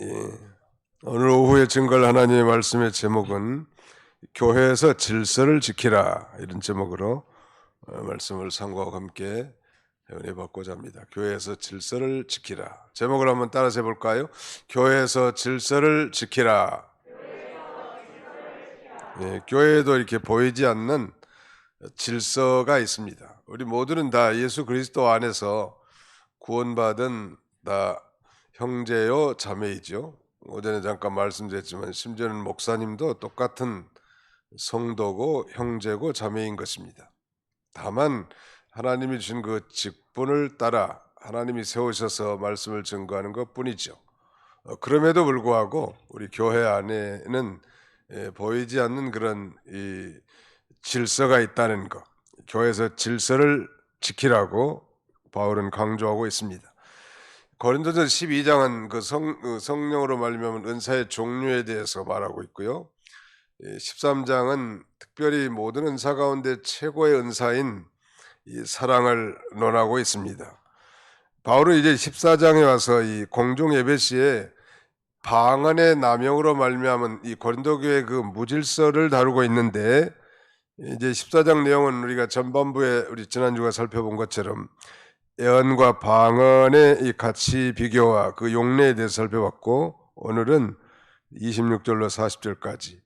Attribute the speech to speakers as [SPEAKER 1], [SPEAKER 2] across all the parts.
[SPEAKER 1] 예, 오늘 오후에 증거할 하나님의 말씀의 제목은 교회에서 질서를 지키라, 이런 제목으로 말씀을 상고하고 함께 은혜받고자 합니다. 교회에서 질서를 지키라. 제목을 한번 따라서 해볼까요? 교회에서 질서를 지키라. 예, 교회에도 이렇게 보이지 않는 질서가 있습니다. 우리 모두는 다 예수 그리스도 안에서 구원받은 다 형제요 자매이죠. 오전에 잠깐 말씀드렸지만 심지어는 목사님도 똑같은 성도고 형제고 자매인 것입니다. 다만 하나님이 주신 그 직분을 따라 하나님이 세우셔서 말씀을 증거하는 것뿐이죠. 그럼에도 불구하고 우리 교회 안에는 보이지 않는 그런 이 질서가 있다는 것, 교회에서 질서를 지키라고 바울은 강조하고 있습니다. 고린도전 12장은 그 성령으로 말미암은 은사의 종류에 대해서 말하고 있고요. 13장은 특별히 모든 은사 가운데 최고의 은사인 이 사랑을 논하고 있습니다. 바울은 이제 14장에 와서 이 공중 예배 시에 방언의 남용으로 말미암은 이 고린도 교회의 그 무질서를 다루고 있는데, 이제 14장 내용은 우리가 전반부에 우리 지난주가 살펴본 것처럼 예언과 방언의 이 가치 비교와 그 용례에 대해서 살펴봤고, 오늘은 26절로 40절까지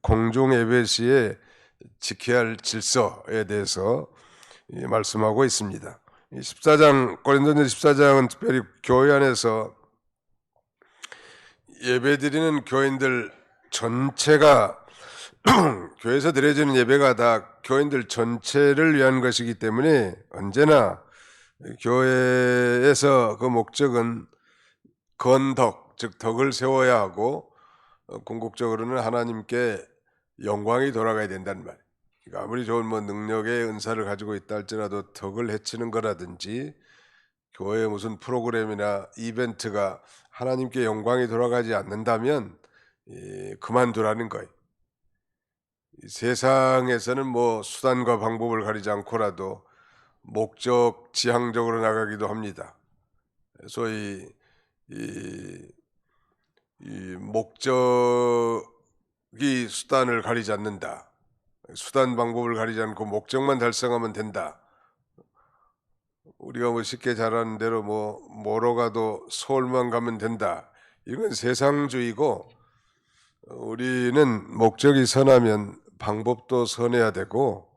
[SPEAKER 1] 공중 예배 시에 지켜야 할 질서에 대해서 말씀하고 있습니다. 14장, 고린도전 14장은 특별히 교회 안에서 예배드리는 교인들 전체가 교회에서 드려지는 예배가 다 교인들 전체를 위한 것이기 때문에 언제나 교회에서 그 목적은 건덕, 즉 덕을 세워야 하고, 궁극적으로는 하나님께 영광이 돌아가야 된다는 말이에요. 그러니까 아무리 좋은 능력의 은사를 가지고 있다 할지라도 덕을 해치는 거라든지 교회의 무슨 프로그램이나 이벤트가 하나님께 영광이 돌아가지 않는다면 그만두라는 거예요. 세상에서는 뭐 수단과 방법을 가리지 않고라도 목적 지향적으로 나가기도 합니다. 소위 이 목적이 수단을 가리지 않는다. 수단 방법을 가리지 않고 목적만 달성하면 된다. 우리가 뭐 쉽게 잘 아는 대로 뭐로 가도 서울만 가면 된다. 이건 세상주의고, 우리는 목적이 선하면 방법도 선해야 되고,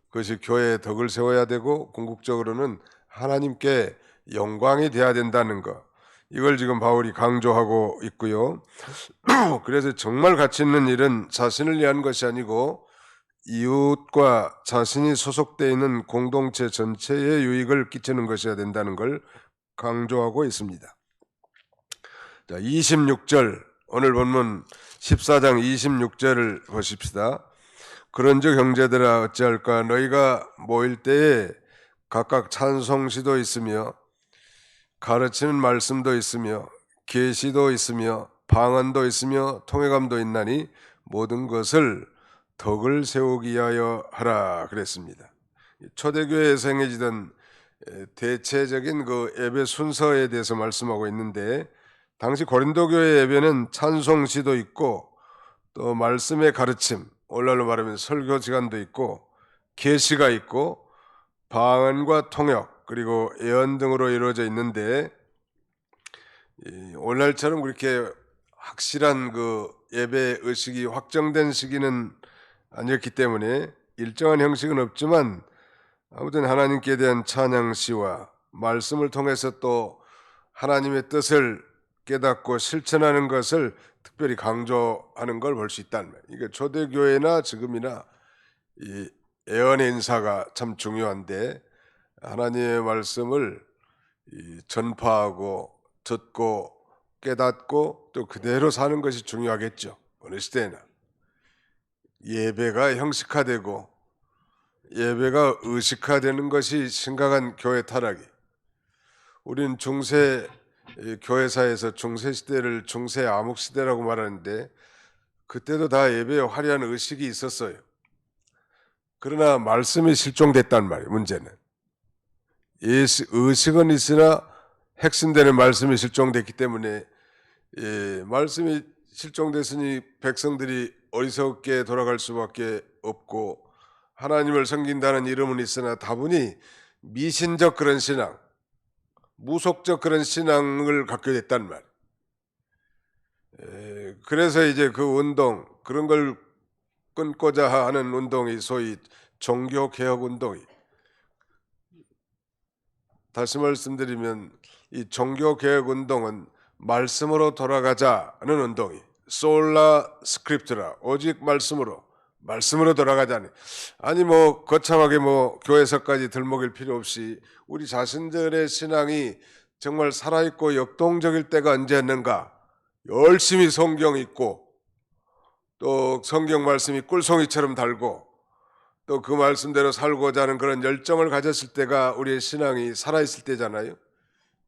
[SPEAKER 1] 그것이 교회의 덕을 세워야 되고, 궁극적으로는 하나님께 영광이 돼야 된다는 것, 이걸 지금 바울이 강조하고 있고요. 그래서 정말 가치 있는 일은 자신을 위한 것이 아니고 이웃과 자신이 소속되어 있는 공동체 전체에 유익을 끼치는 것이어야 된다는 걸 강조하고 있습니다. 자, 26절, 오늘 본문 14장 26절을 보십시다. 그런즉 형제들아 어찌할까, 너희가 모일 때에 각각 찬송시도 있으며 가르치는 말씀도 있으며 계시도 있으며 방언도 있으며 통회감도 있나니 모든 것을 덕을 세우기 위하여 하라 그랬습니다. 초대교회에서 행해지던 대체적인 그 예배 순서에 대해서 말씀하고 있는데, 당시 고린도 교회 예배는 찬송시도 있고 또 말씀의 가르침, 오늘날로 말하면 설교 시간도 있고 계시가 있고 방언과 통역 그리고 예언 등으로 이루어져 있는데, 오늘날처럼 그렇게 확실한 그 예배 의식이 확정된 시기는 아니었기 때문에 일정한 형식은 없지만, 아무튼 하나님께 대한 찬양시와 말씀을 통해서 또 하나님의 뜻을 깨닫고 실천하는 것을 특별히 강조하는 걸 볼 수 있다는 거예요. 이게 초대교회나 지금이나 이 예언의 인사가 참 중요한데, 하나님의 말씀을 전파하고 듣고 깨닫고 또 그대로 사는 것이 중요하겠죠. 어느 시대나 예배가 형식화되고 예배가 의식화되는 것이 심각한 교회 타락이. 우리는 중세 교회사에서 중세 시대를 중세 암흑 시대라고 말하는데, 그때도 다 예배에 화려한 의식이 있었어요. 그러나 말씀이 실종됐단 말이에요. 문제는 의식은 있으나 핵심되는 말씀이 실종됐기 때문에 말씀이 실종됐으니 백성들이 어리석게 돌아갈 수밖에 없고 하나님을 섬긴다는 이름은 있으나 다분히 미신적 그런 신앙, 무속적 그런 신앙을 갖게 됐단 말이에요. 그래서 이제 그 운동, 그런 걸 끊고자 하는 운동이 소위 종교개혁 운동이. 다시 말씀드리면 이 종교개혁 운동은 말씀으로 돌아가자는 운동이, 솔라 스크립트라, 오직 말씀으로 돌아가자니. 아니 뭐 거창하게 뭐 교회서까지 들먹일 필요 없이 우리 자신들의 신앙이 정말 살아있고 역동적일 때가 언제였는가. 열심히 성경 읽고 또 성경 말씀이 꿀송이처럼 달고 또 그 말씀대로 살고자 하는 그런 열정을 가졌을 때가 우리의 신앙이 살아있을 때잖아요.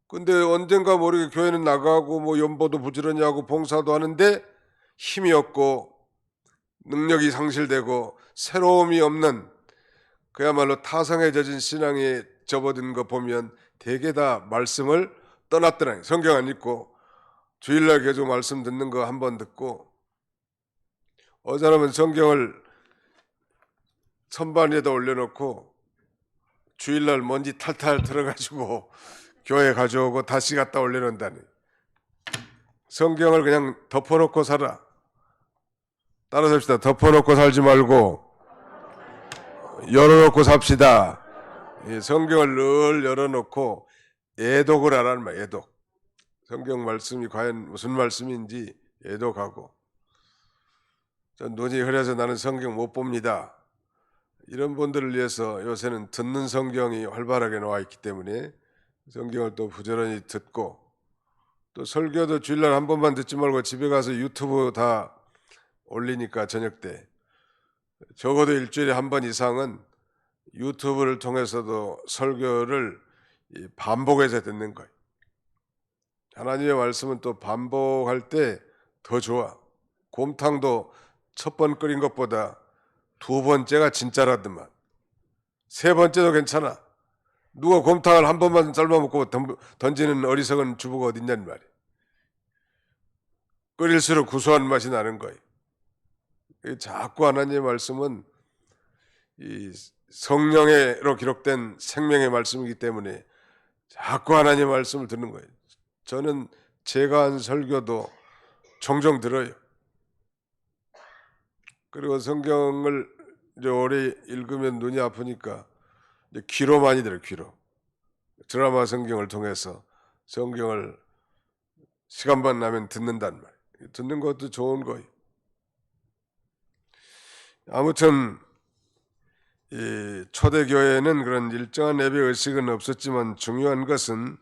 [SPEAKER 1] 근데 언젠가 모르게 교회는 나가고 뭐 연보도 부지런히 하고 봉사도 하는데 힘이 없고 능력이 상실되고 새로움이 없는 그야말로 타성에 젖은 신앙에 접어든 거 보면 대개 다 말씀을 떠났더라니. 성경 안 읽고 주일날 계속 말씀 듣는 거 한 번 듣고 어쩌면 성경을 선반 위에다 올려놓고 주일날 먼지 탈탈 들어가지고 교회 가져오고 다시 갖다 올려놓는다니. 성경을 그냥 덮어놓고 살아. 따라서 합시다. 덮어놓고 살지 말고 열어놓고 삽시다. 성경을 늘 열어놓고 애독을 하라는 말이야. 애독. 성경 말씀이 과연 무슨 말씀인지 애독하고. 전 눈이 흐려서 나는 성경 못 봅니다. 이런 분들을 위해서 요새는 듣는 성경이 활발하게 나와 있기 때문에 성경을 또 부지런히 듣고 또 설교도 주일날 한 번만 듣지 말고 집에 가서 유튜브 다 올리니까 저녁 때 적어도 일주일에 한 번 이상은 유튜브를 통해서도 설교를 반복해서 듣는 거예요. 하나님의 말씀은 또 반복할 때 더 좋아. 곰탕도 첫 번 끓인 것보다 두 번째가 진짜라더만. 세 번째도 괜찮아. 누가 곰탕을 한 번만 삶아 먹고 던지는 어리석은 주부가 어딨냐는 말이에요. 끓일수록 구수한 맛이 나는 거예요. 자꾸 하나님의 말씀은 이 성령으로 기록된 생명의 말씀이기 때문에 자꾸 하나님의 말씀을 듣는 거예요. 저는 제가 한 설교도 종종 들어요. 그리고 성경을 이제 오래 읽으면 눈이 아프니까 이제 귀로 많이 들어요. 귀로. 드라마 성경을 통해서 성경을 시간만 나면 듣는단 말이에요. 듣는 것도 좋은 거예요. 아무튼 이 초대교회는 그런 일정한 예배 의식은 없었지만 중요한 것은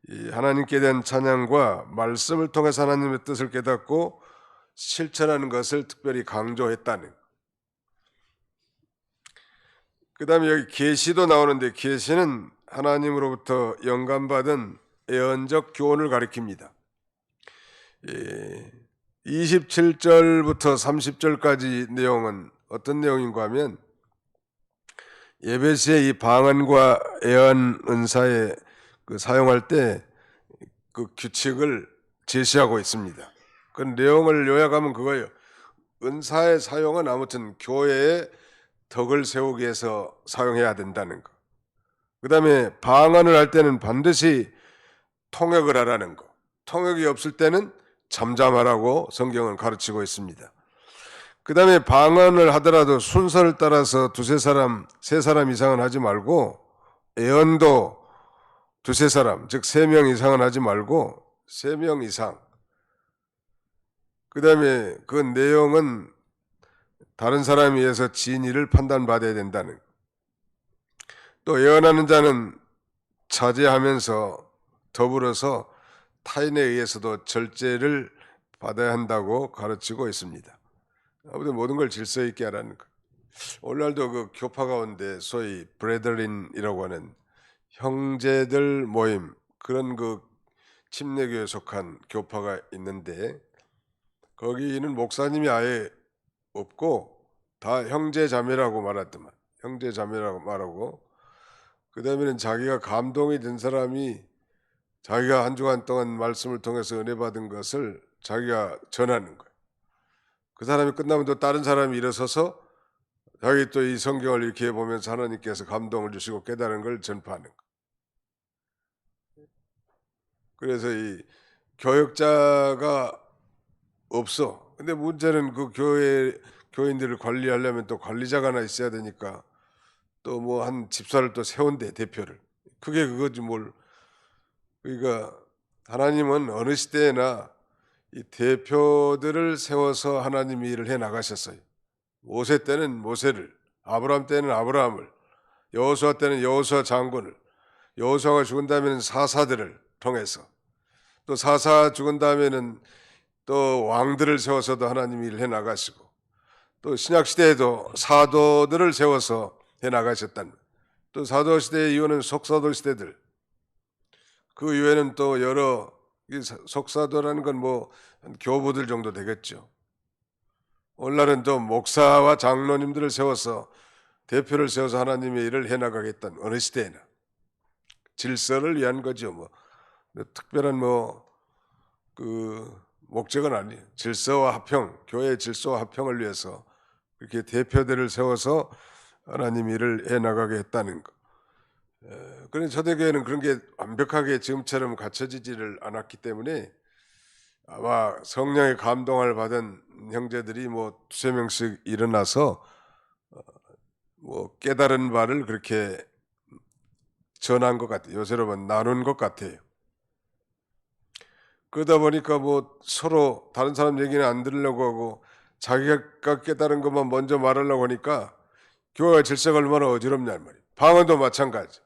[SPEAKER 1] 이 하나님께 대한 찬양과 말씀을 통해서 하나님의 뜻을 깨닫고 실천하는 것을 특별히 강조했다는. 그 다음에 여기 계시도 나오는데 계시는 하나님으로부터 영감받은 예언적 교훈을 가리킵니다. 27절부터 30절까지 내용은 어떤 내용인가 하면 예배 시에 이 방언과 예언 은사에 사용할 때 그 규칙을 제시하고 있습니다. 그 내용을 요약하면 그거예요. 은사의 사용은 아무튼 교회의 덕을 세우기 위해서 사용해야 된다는 거. 그 다음에 방언을 할 때는 반드시 통역을 하라는 거. 통역이 없을 때는 잠잠하라고 성경은 가르치고 있습니다. 그 다음에 방언을 하더라도 순서를 따라서 두세 사람, 세 사람 이상은 하지 말고 예언도 두세 사람, 즉 3명 이상은 하지 말고 3명 이상. 그 다음에 그 내용은 다른 사람에 의해서 진위를 판단받아야 된다는. 또 예언하는 자는 자제하면서 더불어서 타인에 의해서도 절제를 받아야 한다고 가르치고 있습니다. 아무튼 모든 걸 질서 있게 하라는 것. 오늘날도 그 교파 가운데 소위 브레더린이라고 하는 형제들 모임, 그런 그 침례교에 속한 교파가 있는데 거기는 목사님이 아예 없고 다 형제 자매라고 말하더만. 형제 자매라고 말하고 그 다음에는 자기가 감동이 된 사람이 자기가 한 주간 동안 말씀을 통해서 은혜 받은 것을 자기가 전하는 거예요. 그 사람이 끝나면 또 다른 사람이 일어서서 자기 또 이 성경을 이렇게 보면서 하나님께서 감동을 주시고 깨달은 걸 전파하는 거예요. 그래서 이 교역자가 없어. 근데 문제는 그 교인들을 관리하려면 또 관리자가 하나 있어야 되니까 또 뭐 한 집사를 또 세운대, 대표를. 그게 그거지 뭘. 그러니까 하나님은 어느 시대에나 이 대표들을 세워서 하나님이 일을 해 나가셨어요. 모세 때는 모세를, 아브라함 때는 아브라함을, 여호수아 때는 여호수아 장군을, 여호수아가 죽은 다음에는 사사들을 통해서, 또 사사 죽은 다음에는 또 왕들을 세워서도 하나님이 일을 해 나가시고, 또 신약 시대에도 사도들을 세워서 해 나가셨다는, 또 사도 시대 이후는 속사도 시대들, 그 이후에는 또 여러 속사도라는 건 뭐 교부들 정도 되겠죠. 오늘날은 또 목사와 장로님들을 세워서 대표를 세워서 하나님의 일을 해나가겠다는, 어느 시대에나 질서를 위한 거죠. 뭐 특별한 그 목적은 아니에요. 질서와 화평, 교회의 질서와 화평을 위해서 그렇게 대표들을 세워서 하나님 일을 해나가게 했다는 거. 그런데 초대교회는 그런 게 완벽하게 지금처럼 갖춰지지를 않았기 때문에 아마 성령의 감동을 받은 형제들이 뭐 두세 명씩 일어나서 뭐 깨달은 바를 그렇게 전한 것 같아요. 요새로 보면 나눈 것 같아요. 그러다 보니까 뭐 서로 다른 사람 얘기는 안 들으려고 하고 자기가 깨달은 것만 먼저 말하려고 하니까 교회가 질서가 얼마나 어지럽냐 말이에요. 방언도 마찬가지.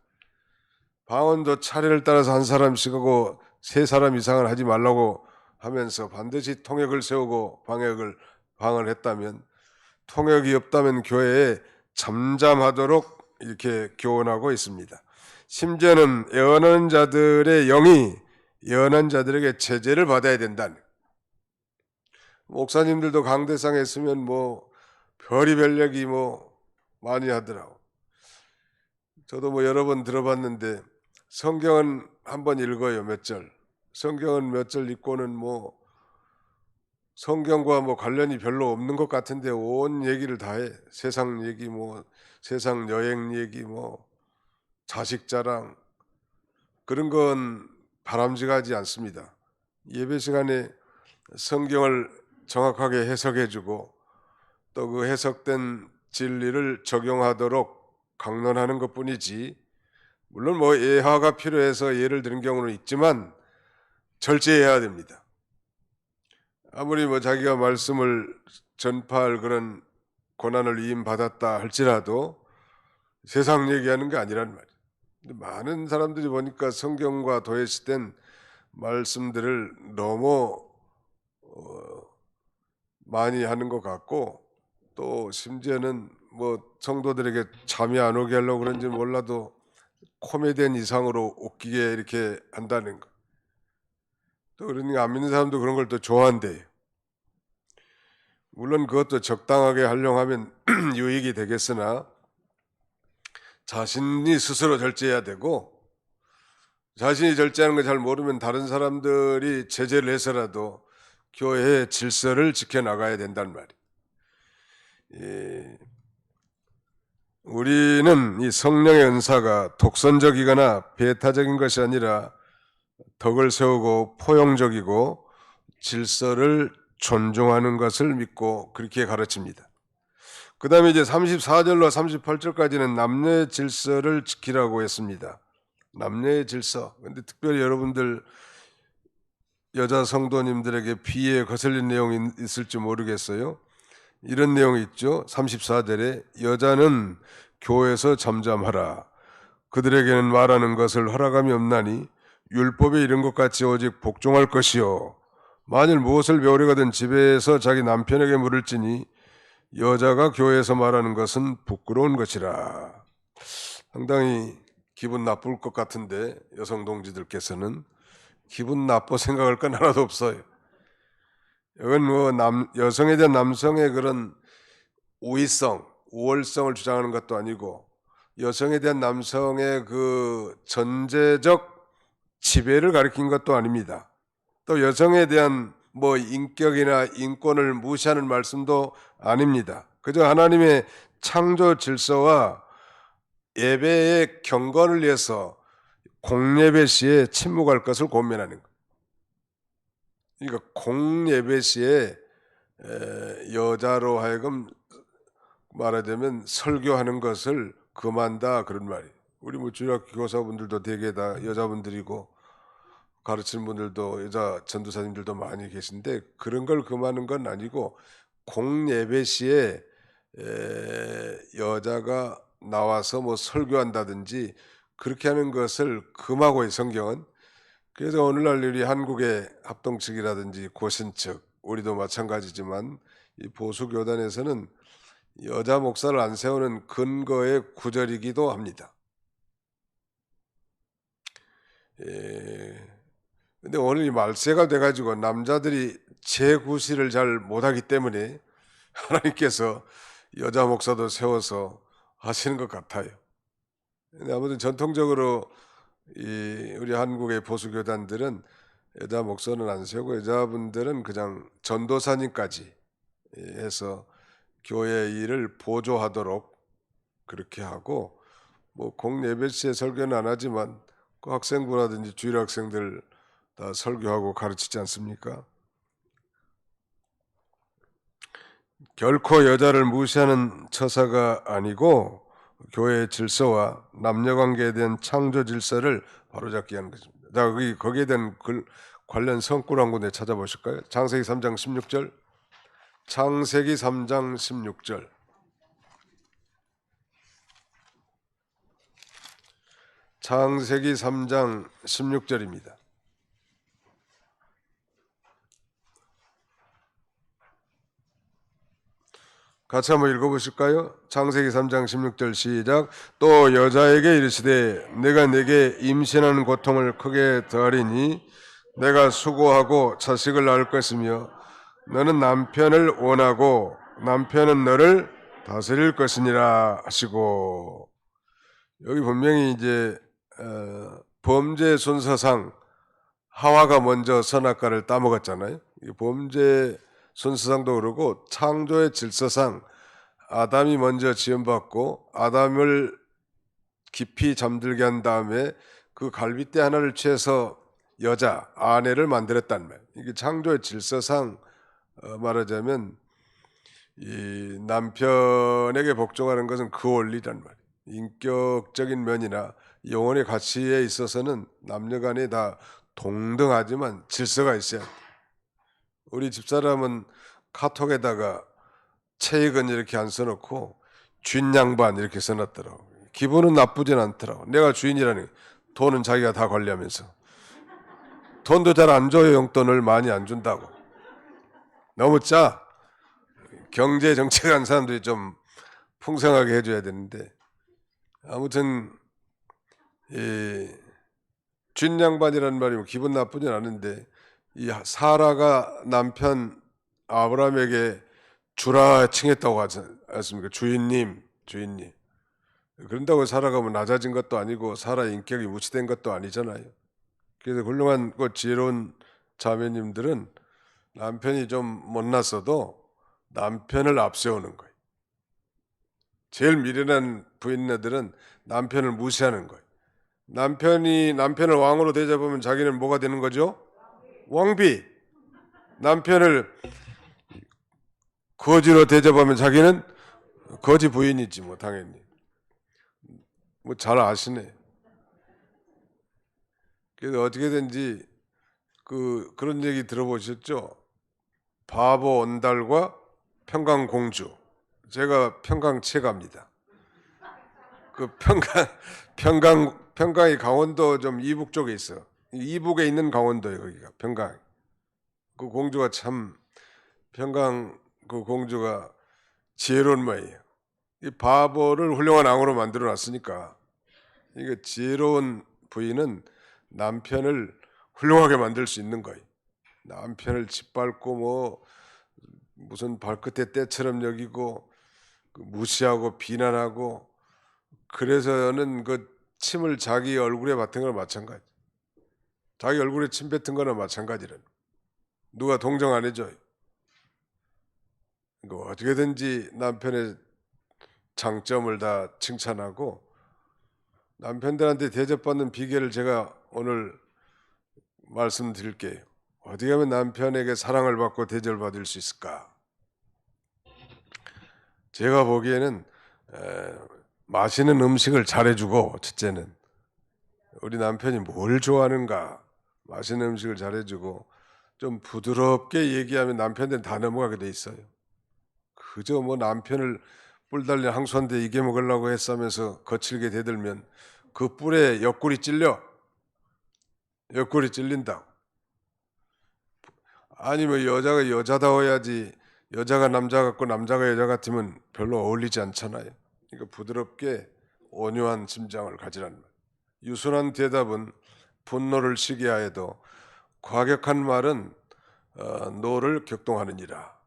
[SPEAKER 1] 방언도 차례를 따라서 한 사람씩 하고 세 사람 이상을 하지 말라고 하면서 반드시 통역을 세우고 방을 했다면, 통역이 없다면 교회에 잠잠하도록 이렇게 교훈하고 있습니다. 심지어는 예언하는 자들의 영이 예언한 자들에게 제재를 받아야 된다는. 목사님들도 강대상에 있으면 뭐 별의별 얘기 뭐 많이 하더라고. 저도 뭐 여러 번 들어봤는데 성경은 한번 읽어요, 몇 절. 성경은 몇 절 읽고는 뭐 성경과 뭐 관련이 별로 없는 것 같은데 온 얘기를 다 해. 세상 얘기, 뭐 세상 여행 얘기, 뭐 자식 자랑, 그런 건 바람직하지 않습니다. 예배 시간에 성경을 정확하게 해석해주고 또 그 해석된 진리를 적용하도록 강론하는 것뿐이지, 물론 뭐 예화가 필요해서 예를 드는 경우는 있지만 절제해야 됩니다. 아무리 뭐 자기가 말씀을 전파할 그런 고난을 위임받았다 할지라도 세상 얘기하는 게 아니란 말이에요. 근데 많은 사람들이 보니까 성경과 도외시된 말씀들을 너무 많이 하는 것 같고, 또 심지어는 뭐 성도들에게 잠이 안 오게 하려고 그런지 몰라도 코미디언 이상으로 웃기게 이렇게 한다는 거. 또 그러니까 안 믿는 사람도 그런 걸 또 좋아한대요. 물론 그것도 적당하게 활용하면 유익이 되겠으나 자신이 스스로 절제해야 되고, 자신이 절제하는 걸 잘 모르면 다른 사람들이 제재를 해서라도 교회의 질서를 지켜나가야 된다는 말이에요. 우리는 이 성령의 은사가 독선적이거나 배타적인 것이 아니라 덕을 세우고 포용적이고 질서를 존중하는 것을 믿고 그렇게 가르칩니다. 그 다음에 이제 34절로 38절까지는 남녀의 질서를 지키라고 했습니다. 남녀의 질서. 근데 특별히 여러분들 여자 성도님들에게 비에 거슬린 내용이 있을지 모르겠어요. 이런 내용이 있죠. 34절에 여자는 교회에서 잠잠하라. 그들에게는 말하는 것을 허락함이 없나니 율법에 이른 것 같이 오직 복종할 것이요. 만일 무엇을 배우려거든 집에서 자기 남편에게 물을지니 여자가 교회에서 말하는 것은 부끄러운 것이라. 상당히 기분 나쁠 것 같은데 여성 동지들께서는 기분 나빠 생각할 건 하나도 없어요. 이건 뭐 여성에 대한 남성의 그런 우위성, 우월성을 주장하는 것도 아니고 여성에 대한 남성의 그 전제적 지배를 가리킨 것도 아닙니다. 또 여성에 대한 뭐 인격이나 인권을 무시하는 말씀도 아닙니다. 그저 하나님의 창조 질서와 예배의 경건을 위해서 공예배 시에 침묵할 것을 권면하는 것. 그러니까 공예배 시에 여자로 하여금 말하자면 설교하는 것을 금한다, 그런 말이에요. 우리 뭐 주일학교 교사분들도 대개 다 여자분들이고 가르치는 분들도 여자 전도사님들도 많이 계신데, 그런 걸 금하는 건 아니고 공예배 시에 여자가 나와서 뭐 설교한다든지 그렇게 하는 것을 금하고 있어요, 성경은. 그래서 오늘날 우리 한국의 합동 측이라든지 고신 측, 우리도 마찬가지지만 이 보수 교단에서는 여자 목사를 안 세우는 근거의 구절이기도 합니다. 근데 오늘 이 말세가 돼가지고 남자들이 재구실을 잘 못하기 때문에 하나님께서 여자 목사도 세워서 하시는 것 같아요. 근데 아무튼 전통적으로 우리 한국의 보수 교단들은 여자 목사는 안 세우고 여자분들은 그냥 전도사님까지 해서 교회 일을 보조하도록 그렇게 하고, 뭐 공예배 시에 설교는 안 하지만 그 학생부라든지 주일 학생들 다 설교하고 가르치지 않습니까? 결코 여자를 무시하는 처사가 아니고 교회의 질서와 남녀관계에 대한 창조 질서를 바로잡기 하는 것입니다. 자, 거기에 대한 관련 성구를 한 군데 찾아보실까요? 창세기 3장 16절. 창세기 3장 16절. 창세기 3장 16절입니다. 같이 한번 읽어보실까요? 창세기 3장 16절 시작. 또 여자에게 이르시되 내가 내게 임신하는 고통을 크게 더하리니 내가 수고하고 자식을 낳을 것이며 너는 남편을 원하고 남편은 너를 다스릴 것이니라 하시고, 여기 분명히 이제 범죄 순서상 하와가 먼저 선악과를 따먹었잖아요. 이 범죄 순서상도 그러고 창조의 질서상 아담이 먼저 지음받고 아담을 깊이 잠들게 한 다음에 그 갈빗대 하나를 취해서 여자, 아내를 만들었단 말이에요. 이게 창조의 질서상 말하자면 이 남편에게 복종하는 것은 그 원리란 말이에요. 인격적인 면이나 영혼의 가치에 있어서는 남녀 간에 다 동등하지만 질서가 있어야 돼. 우리 집사람은 카톡에다가 체익은 이렇게 안 써놓고 주인 양반 이렇게 써놨더라고. 기분은 나쁘진 않더라고. 내가 주인이라니, 돈은 자기가 다 관리하면서. 돈도 잘 안 줘요. 용돈을 많이 안 준다고. 너무 짜. 경제 정책한 사람들이 좀 풍성하게 해줘야 되는데, 아무튼 주인 양반이라는 말이 기분 나쁘진 않은데, 이 사라가 남편 아브라함에게 주라 칭했다고 하지 않습니까? 주인님. 그런다고 사라가 뭐 낮아진 것도 아니고 사라의 인격이 무시된 것도 아니잖아요. 그래서 훌륭한 지혜로운 자매님들은 남편이 좀 못났어도 남편을 앞세우는 거예요. 제일 미련한 부인네들은 남편을 무시하는 거예요. 남편을 왕으로 대접하면 자기는 뭐가 되는 거죠? 왕비. 남편을 거지로 대접하면 자기는 거지 부인이지 뭐, 당연히. 뭐 잘 아시네. 그래서 어떻게든지 그런 얘기 들어보셨죠? 바보 온달과 평강공주. 제가 평강 채갑니다. 그 평강이 강원도 좀 이북 쪽에 있어. 이북에 있는 강원도예요, 거기가 평강. 그 공주가 참, 평강 그 공주가 지혜로운 모양이에요. 이 바보를 훌륭한 왕으로 만들어 놨으니까, 이게 지혜로운 부인은 남편을 훌륭하게 만들 수 있는 거예요. 남편을 짓밟고 뭐 무슨 발끝에 때처럼 여기고 무시하고 비난하고, 그래서는 그 침을 자기 얼굴에 받은 걸 마찬가지. 자기 얼굴에 침 뱉은 거나 마찬가지라는. 누가 동정 안 해줘요. 그러니까 어떻게든지 남편의 장점을 다 칭찬하고 남편들한테 대접받는 비결을 제가 오늘 말씀드릴게요. 어떻게 하면 남편에게 사랑을 받고 대접을 받을 수 있을까? 제가 보기에는 맛있는 음식을 잘해주고, 첫째는 우리 남편이 뭘 좋아하는가 맛있는 음식을 잘해주고 좀 부드럽게 얘기하면 남편들은 다 넘어가게 돼 있어요. 그저 뭐 남편을 뿔 달린 항소한데 이게 먹으려고 했으면서 거칠게 대들면 그 뿔에 옆구리 찔린다고. 아니 뭐 여자가 여자다워야지, 여자가 남자 같고 남자가 여자 같으면 별로 어울리지 않잖아요. 그러니까 부드럽게 온유한 심장을 가지라는 말. 유순한 대답은 분노를 시게 하여도 과격한 말은 노를 격동하느니라.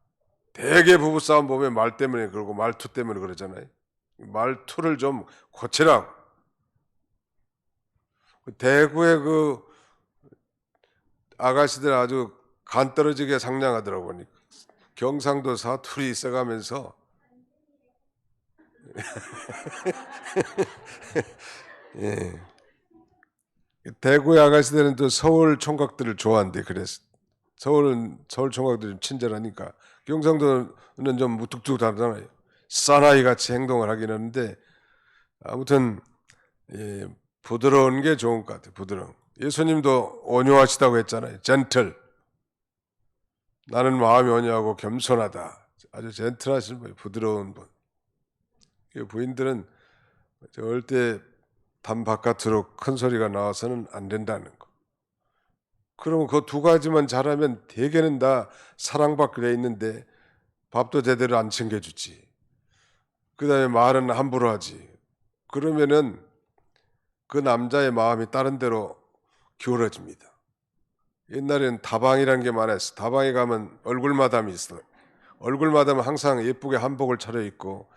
[SPEAKER 1] 대개 부부싸움 보면 말 때문에 그러고 말투 때문에 그러잖아요. 말투를 좀 고치라고. 대구의 그 아가씨들 아주 간 떨어지게 상냥하더라고 보니까. 경상도 사투리 있어가면서 예. 대구의 아가씨들은 또 서울 총각들을 좋아한대. 그래서 서울 총각들이 좀 친절하니까. 경상도는 좀 무뚝뚝하잖아요. 사나이 같이 행동을 하긴 하는데 아무튼 예, 부드러운 게 좋은 것 같아요. 부드러운. 예수님도 온유하시다고 했잖아요. 젠틀. 나는 마음이 온유하고 겸손하다. 아주 젠틀하신 분, 부드러운 분. 부인들은 절대 담 바깥으로 큰 소리가 나와서는 안 된다는 거. 그러면 그 두 가지만 잘하면 대개는 다 사랑받게 돼 있는데 밥도 제대로 안 챙겨주지. 그 다음에 말은 함부로 하지. 그러면은 그 남자의 마음이 다른 데로 기울어집니다. 옛날에는 다방이라는 게 많았어. 다방에 가면 얼굴마담이 있어. 얼굴마담은 항상 예쁘게 한복을 차려입고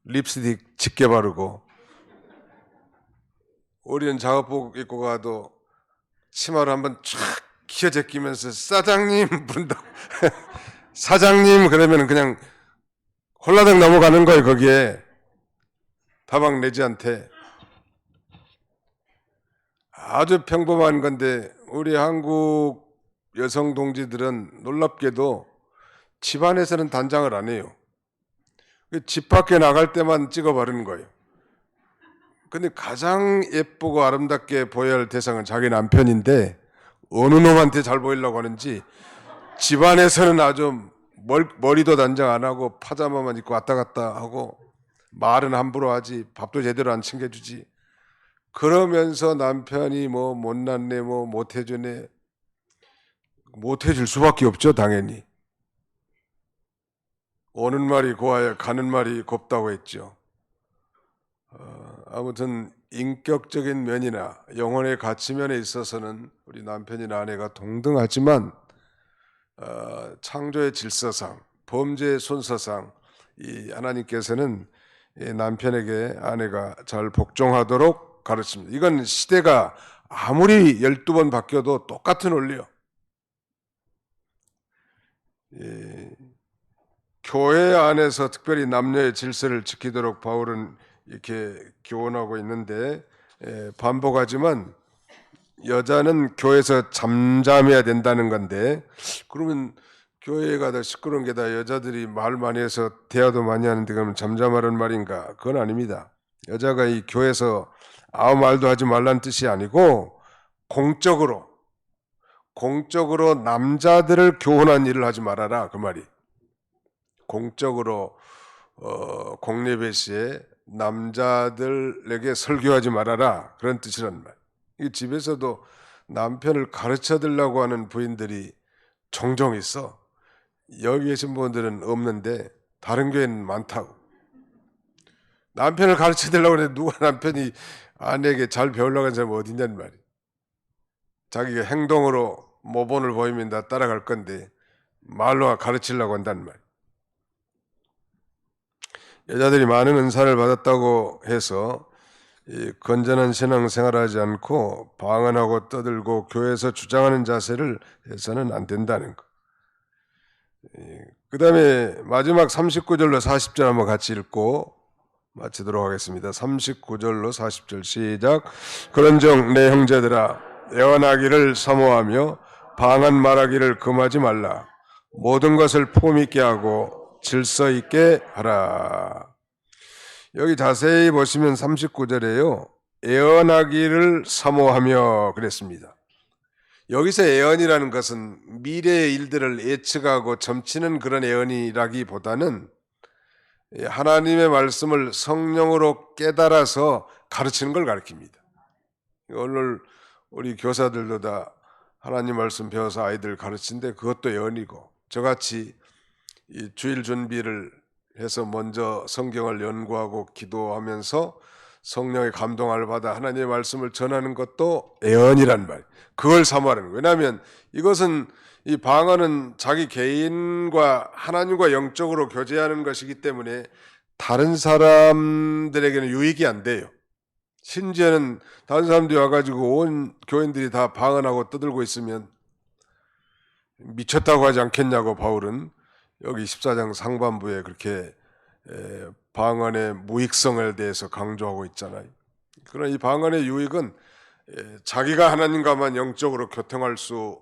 [SPEAKER 1] 립스틱 짙게 바르고, 우리는 작업복 입고 가도 치마를 한번 쫙 키어 제끼면서 사장님 부른다고. 사장님 그러면 그냥 홀라당 넘어가는 거예요. 거기에 다방 내지 않대. 아주 평범한 건데 우리 한국 여성 동지들은 놀랍게도 집안에서는 단장을 안 해요. 집 밖에 나갈 때만 찍어 바르는 거예요. 근데 가장 예쁘고 아름답게 보여야 할 대상은 자기 남편인데 어느 놈한테 잘 보이려고 하는지 집안에서는 아주 머리도 단장 안 하고 파자마만 입고 왔다 갔다 하고 말은 함부로 하지, 밥도 제대로 안 챙겨주지. 그러면서 남편이 뭐 못났네, 뭐 못해주네, 못해줄 수밖에 없죠. 당연히 오는 말이 고와야 가는 말이 곱다고 했죠. 아무튼 인격적인 면이나 영혼의 가치 면에 있어서는 우리 남편이나 아내가 동등하지만 창조의 질서상, 범죄의 순서상 이 하나님께서는 이 남편에게 아내가 잘 복종하도록 가르칩니다. 이건 시대가 아무리 12번 바뀌어도 똑같은 원리요. 교회 안에서 특별히 남녀의 질서를 지키도록 바울은 이렇게 교훈하고 있는데, 반복하지만 여자는 교회에서 잠잠해야 된다는 건데, 그러면 교회가 더 시끄러운 게 다 여자들이 말 많이 해서 대화도 많이 하는데 그러면 잠잠하라는 말인가? 그건 아닙니다. 여자가 이 교회에서 아무 말도 하지 말라는 뜻이 아니고 공적으로 남자들을 교훈한 일을 하지 말아라, 그 말이. 공적으로 공예배 시에 남자들에게 설교하지 말아라, 그런 뜻이란 말. 이 집에서도 남편을 가르쳐 드리려고 하는 부인들이 종종 있어. 여기 계신 분들은 없는데 다른 교회는 많다고. 남편을 가르쳐 드리려고 하는데 누가 남편이 아내에게 잘 배우려고 하는 사람이 어디 있냐는 말이야. 자기가 행동으로 모본을 보이면 다 따라갈 건데 말로 가르치려고 한다는 말이야. 여자들이 많은 은사를 받았다고 해서 이 건전한 신앙생활하지 않고 방언하고 떠들고 교회에서 주장하는 자세를 해서는 안 된다는 거. 그 다음에 마지막 39절로 40절 한번 같이 읽고 마치도록 하겠습니다. 39절로 40절 시작. 그런즉 내 형제들아 애원하기를 사모하며 방언 말하기를 금하지 말라. 모든 것을 품 있게 하고 질서 있게 하라. 여기 자세히 보시면 39절에요. 애언하기를 사모하며 그랬습니다. 여기서 애언이라는 것은 미래의 일들을 예측하고 점치는 그런 애언이라기보다는 하나님의 말씀을 성령으로 깨달아서 가르치는 걸 가르칩니다. 오늘 우리 교사들도 다 하나님 말씀 배워서 아이들 가르치는데 그것도 애언이고, 저같이 이 주일 준비를 해서 먼저 성경을 연구하고 기도하면서 성령의 감동을 받아 하나님의 말씀을 전하는 것도 애언이란 말. 그걸 사모하는 거예요. 왜냐하면 이것은 이 방언은 자기 개인과 하나님과 영적으로 교제하는 것이기 때문에 다른 사람들에게는 유익이 안 돼요. 심지어는 다른 사람들이 와가지고 온 교인들이 다 방언하고 떠들고 있으면 미쳤다고 하지 않겠냐고 바울은 여기 14장 상반부에 그렇게 방언의 무익성에 대해서 강조하고 있잖아요. 그러나 이 방언의 유익은 자기가 하나님과만 영적으로 교통할 수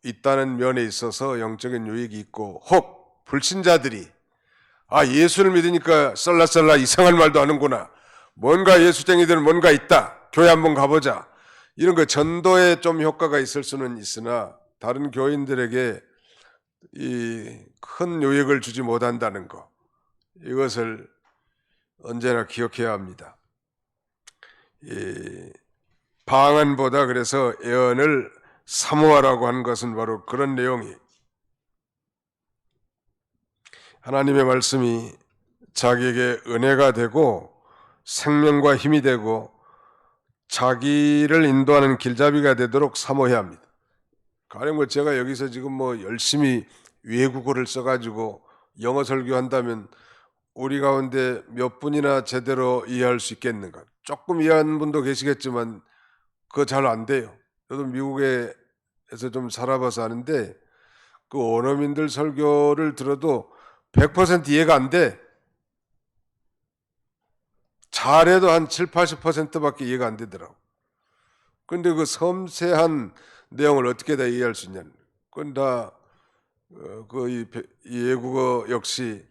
[SPEAKER 1] 있다는 면에 있어서 영적인 유익이 있고, 혹 불신자들이 예수를 믿으니까 썰라썰라 이상한 말도 하는구나, 뭔가 예수쟁이들은 뭔가 있다, 교회 한번 가보자, 이런 거 전도에 좀 효과가 있을 수는 있으나 다른 교인들에게 이 큰 유익을 주지 못한다는 거, 이것을 언제나 기억해야 합니다. 이 방언보다 그래서 애언을 사모하라고 하는 것은 바로 그런 내용이, 하나님의 말씀이 자기에게 은혜가 되고 생명과 힘이 되고 자기를 인도하는 길잡이가 되도록 사모해야 합니다. 가령 제가 여기서 지금 열심히 외국어를 써가지고 영어 설교한다면 우리 가운데 몇 분이나 제대로 이해할 수 있겠는가? 조금 이해하는 분도 계시겠지만 그거 잘 안 돼요. 저도 미국에서 좀 살아봐서 아는데 그 원어민들 설교를 들어도 100% 이해가 안 돼. 잘해도 한 7, 80%밖에 이해가 안 되더라고. 근데 그 섬세한 내용을 어떻게 다 이해할 수 있냐는. 그건 다 이 외국어 역시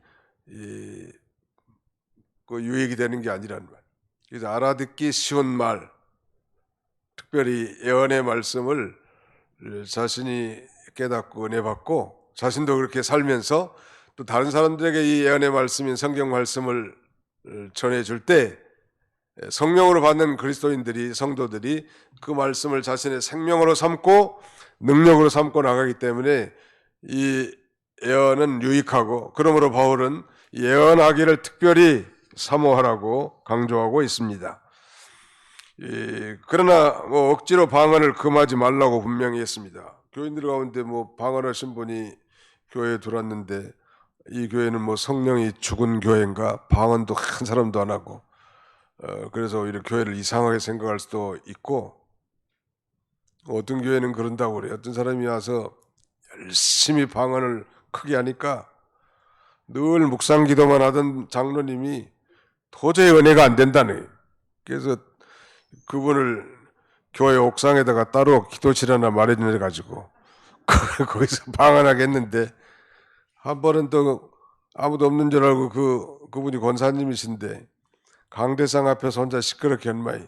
[SPEAKER 1] 그 유익이 되는 게 아니란 말. 그래서 알아듣기 쉬운 말, 특별히 예언의 말씀을 자신이 깨닫고 은혜 받고 자신도 그렇게 살면서 또 다른 사람들에게 이 예언의 말씀인 성경 말씀을 전해줄 때 성령으로 받는 그리스도인들이, 성도들이 그 말씀을 자신의 생명으로 삼고 능력으로 삼고 나가기 때문에 이 예언은 유익하고, 그러므로 바울은 예언하기를 특별히 사모하라고 강조하고 있습니다. 그러나 억지로 방언을 금하지 말라고 분명히 했습니다. 교인들 가운데 방언하신 분이 교회에 들어왔는데 이 교회는 성령이 죽은 교회인가, 방언도 한 사람도 안 하고, 그래서 오히려 교회를 이상하게 생각할 수도 있고, 어떤 교회는 그런다고 그래요. 어떤 사람이 와서 열심히 방언을 크게 하니까 늘 묵상 기도만 하던 장로님이 도저히 은혜가 안 된다는 거예요. 그래서 그분을 교회 옥상에다가 따로 기도실 하나 마련해가지고 거기서 방언하게 했는데, 한 번은 또 아무도 없는 줄 알고 그분이 권사님이신데 강대상 앞에서 혼자 시끄럽게 한 마이.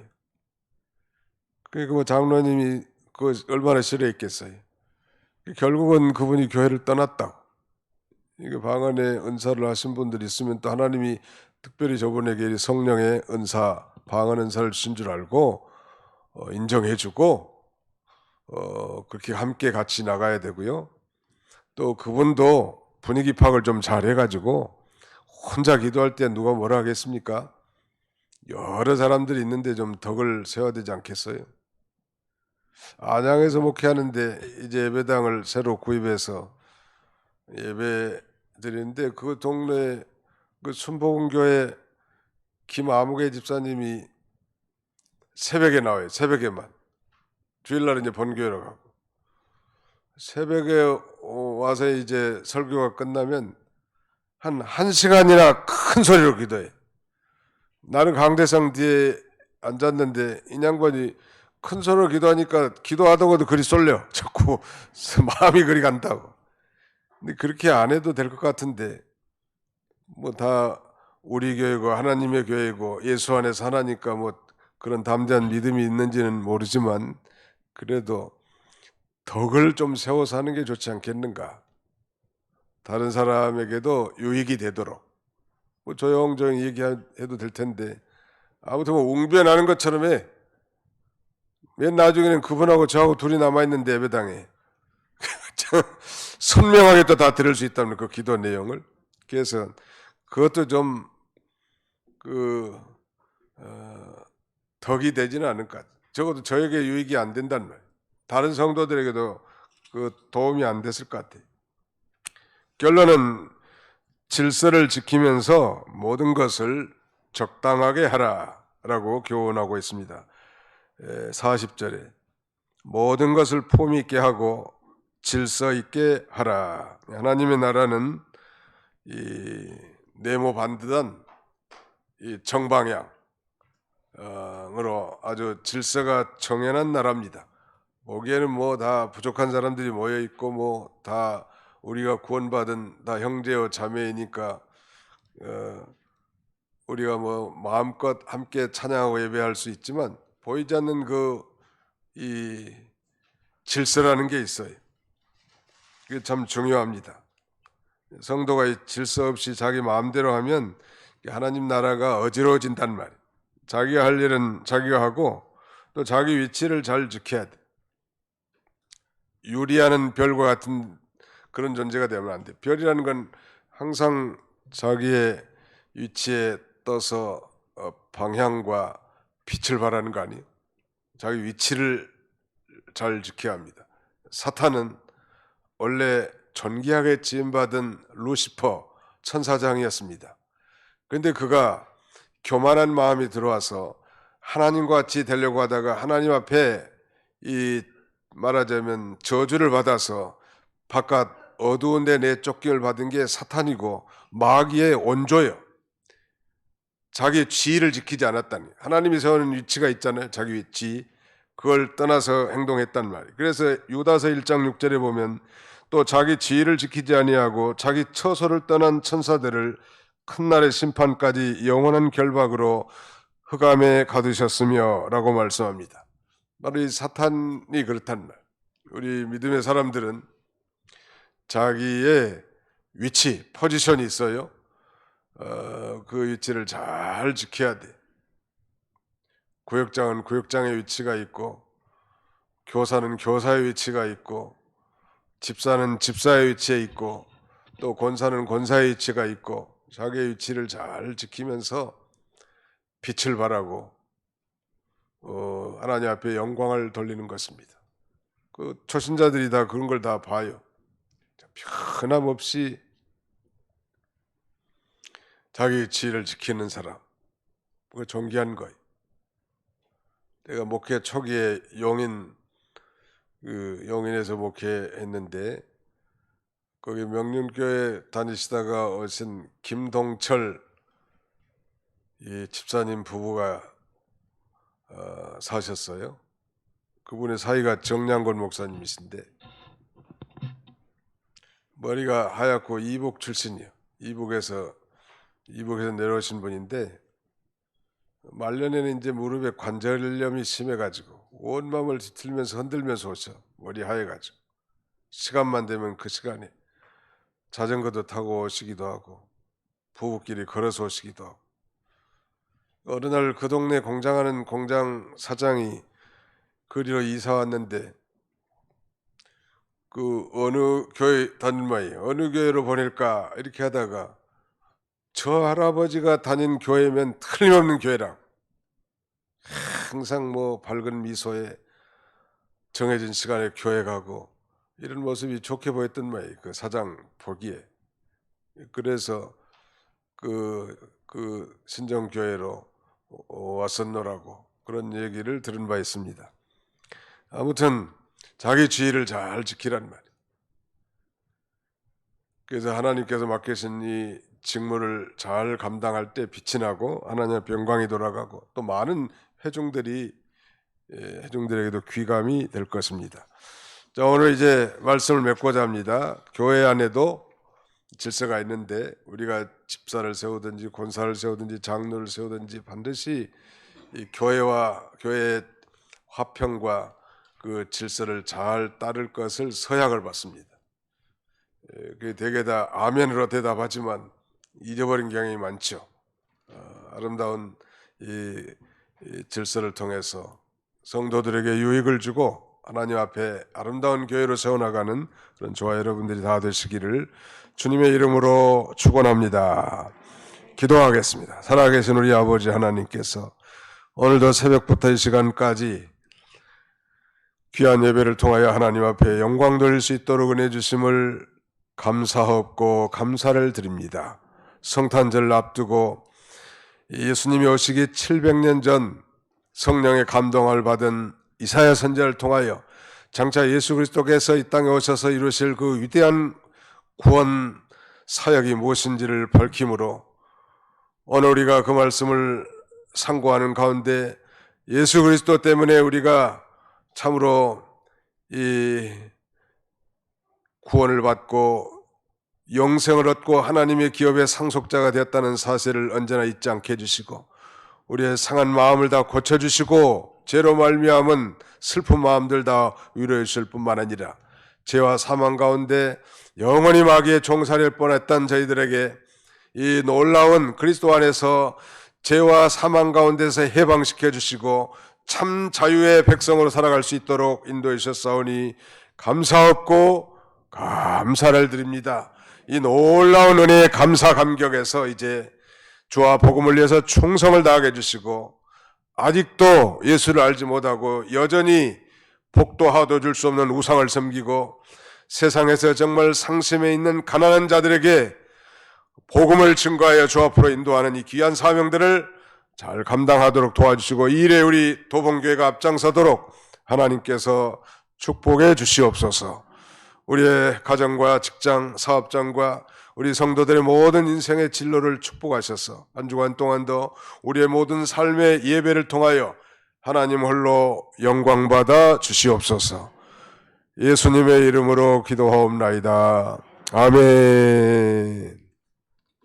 [SPEAKER 1] 그러니까 장로님이 그 얼마나 싫어했겠어요. 결국은 그분이 교회를 떠났다고. 이게 방언의 은사를 하신 분들이 있으면 또 하나님이 특별히 저분에게 성령의 은사, 방언 은사를 주신 줄 알고 인정해주고 그렇게 함께 같이 나가야 되고요. 또 그분도 분위기 파악을 좀 잘해가지고 혼자 기도할 때 누가 뭐라 하겠습니까? 여러 사람들이 있는데 좀 덕을 세워야 되지 않겠어요? 안양에서 목회하는데 이제 예배당을 새로 구입해서 예배 드리는데 그 동네 그 순복음교회 김아무개 집사님이 새벽에 나와요. 새벽에만. 주일날 이제 본교회로 가고. 새벽에 와서 이제 설교가 끝나면 한 1시간이나 큰 소리로 기도해. 나는 강대상 뒤에 앉았는데 이 양반이 큰 소리로 기도하니까 기도하다가도 그리 쏠려. 자꾸 마음이 그리 간다고. 근데 그렇게 안 해도 될 것 같은데 뭐 다 우리 교회고 하나님의 교회고 예수 안에서 하나니까 뭐 그런 담대한 믿음이 있는지는 모르지만 그래도 덕을 좀 세워서 하는 게 좋지 않겠는가. 다른 사람에게도 유익이 되도록 뭐 조용조용 얘기해도 될 텐데 아무튼 뭐 웅변하는 것처럼 해. 맨 나중에는 그분하고 저하고 둘이 남아있는데 예배당에 선명하게 또 다 들을 수 있다는 그 기도 내용을. 그래서 그것도 좀 덕이 되지는 않을 것 같아요. 적어도 저에게 유익이 안 된단 말이에요. 다른 성도들에게도 그 도움이 안 됐을 것 같아요. 결론은 질서를 지키면서 모든 것을 적당하게 하라라고 교훈하고 있습니다. 40절에 모든 것을 폼 있게 하고 질서 있게 하라. 하나님의 나라는 이 네모반듯한 이 정방향으로 아주 질서가 정연한 나라입니다. 보기에는 뭐 다 부족한 사람들이 모여 있고 뭐 다 우리가 구원받은 다 형제요 자매이니까 우리가 뭐 마음껏 함께 찬양하고 예배할 수 있지만 보이지 않는 그 이 질서라는 게 있어요. 그게 참 중요합니다. 성도가 이 질서 없이 자기 마음대로 하면 하나님 나라가 어지러워진단 말이에요. 자기가 할 일은 자기가 하고 또 자기 위치를 잘 지켜야 돼. 유리하는 별과 같은 그런 존재가 되면 안 돼. 별이라는 건 항상 자기의 위치에 떠서 방향과 빛을 발하는 거 아니에요? 자기 위치를 잘 지켜야 합니다. 사탄은 원래 존귀하게 지음받은 루시퍼 천사장이었습니다. 그런데 그가 교만한 마음이 들어와서 하나님과 같이 되려고 하다가 하나님 앞에 이 말하자면 저주를 받아서 바깥 어두운 데 내쫓김을 받은 게 사탄이고 마귀의 원조예요. 자기의 지위를 지키지 않았다니. 하나님이 세우는 위치가 있잖아요. 자기 위치. 그걸 떠나서 행동했단 말이에요. 그래서 유다서 1장 6절에 보면 또 자기 지위를 지키지 아니하고 자기 처소를 떠난 천사들을 큰 날의 심판까지 영원한 결박으로 흑암에 가두셨으며 라고 말씀합니다. 바로 이 사탄이 그렇단 말. 우리 믿음의 사람들은 자기의 위치, 포지션이 있어요. 그 위치를 잘 지켜야 돼. 구역장은 구역장의 위치가 있고 교사는 교사의 위치가 있고 집사는 집사의 위치에 있고 또 권사는 권사의 위치가 있고 자기의 위치를 잘 지키면서 빛을 발하고 하나님 앞에 영광을 돌리는 것입니다. 그 초신자들이 다 그런 걸 다 봐요. 변함없이 자기 위치를 지키는 사람, 그거 존귀한 거예요. 내가 목회 초기에 용인에서 목회했는데 거기 명륜교회 다니시다가 오신 김동철 이 집사님 부부가 사셨어요. 그분의 사이가 정량권 목사님이신데 머리가 하얗고 이북 출신이요. 이북에서 내려오신 분인데 말년에는 이제 무릎에 관절염이 심해가지고 온 마음을 뒤틀면서 흔들면서 오셔. 머리 하얘가지고 시간만 되면 그 시간에 자전거도 타고 오시기도 하고 부부끼리 걸어서 오시기도 하고 어느 날 그 동네 공장하는 공장 사장이 그리로 이사 왔는데 그 어느 교회 다니마이 어느 교회로 보낼까 이렇게 하다가 저 할아버지가 다닌 교회면 틀림없는 교회라. 항상 뭐 밝은 미소에 정해진 시간에 교회 가고 이런 모습이 좋게 보였던 모양이 그 사장 보기에. 그래서 그 신정교회로 왔었노라고 그런 얘기를 들은 바 있습니다. 아무튼 자기 지위를 잘 지키란 말이에요. 그래서 하나님께서 맡기신 이 직무를 잘 감당할 때 빛이 나고 하나님의 영광이 돌아가고 또 많은 회중들에게도 귀감이 될 것입니다. 자, 오늘 이제 말씀을 맺고자 합니다. 교회 안에도 질서가 있는데 우리가 집사를 세우든지 권사를 세우든지 장로를 세우든지 반드시 이 교회의 화평과 그 질서를 잘 따를 것을 서약을 받습니다. 그 대개 다 아멘으로 대답하지만 잊어버린 경향이 많죠. 아름다운 이 질서를 통해서 성도들에게 유익을 주고 하나님 앞에 아름다운 교회로 세워나가는 그런 저와 여러분들이 다 되시기를 주님의 이름으로 축원합니다. 기도하겠습니다. 살아계신 우리 아버지 하나님께서 오늘도 새벽부터 이 시간까지 귀한 예배를 통하여 하나님 앞에 영광 돌릴 수 있도록 은혜 주심을 감사하고 감사를 드립니다. 성탄절을 앞두고 예수님이 오시기 700년 전 성령의 감동을 받은 이사야 선지자를 통하여 장차 예수 그리스도께서 이 땅에 오셔서 이루실 그 위대한 구원 사역이 무엇인지를 밝힘으로 오늘 우리가 그 말씀을 상고하는 가운데 예수 그리스도 때문에 우리가 참으로 이 구원을 받고 영생을 얻고 하나님의 기업의 상속자가 되었다는 사실을 언제나 잊지 않게 해주시고 우리의 상한 마음을 다 고쳐주시고 죄로 말미암은 슬픈 마음들 다 위로해 주실 뿐만 아니라 죄와 사망 가운데 영원히 마귀의 종살이를 뻔했던 저희들에게 이 놀라운 그리스도 안에서 죄와 사망 가운데서 해방시켜 주시고 참 자유의 백성으로 살아갈 수 있도록 인도해 주셨사오니 감사하고 감사를 드립니다. 이 놀라운 은혜의 감사 감격에서 이제 주와 복음을 위해서 충성을 다하게 해주시고 아직도 예수를 알지 못하고 여전히 복도 하도 줄 수 없는 우상을 섬기고 세상에서 정말 상심해 있는 가난한 자들에게 복음을 증거하여 주 앞으로 인도하는 이 귀한 사명들을 잘 감당하도록 도와주시고 이 일에 우리 도봉교회가 앞장서도록 하나님께서 축복해 주시옵소서. 우리의 가정과 직장, 사업장과 우리 성도들의 모든 인생의 진로를 축복하셔서 한 주간 동안도 우리의 모든 삶의 예배를 통하여 하나님 홀로 영광받아 주시옵소서. 예수님의 이름으로 기도하옵나이다. 아멘.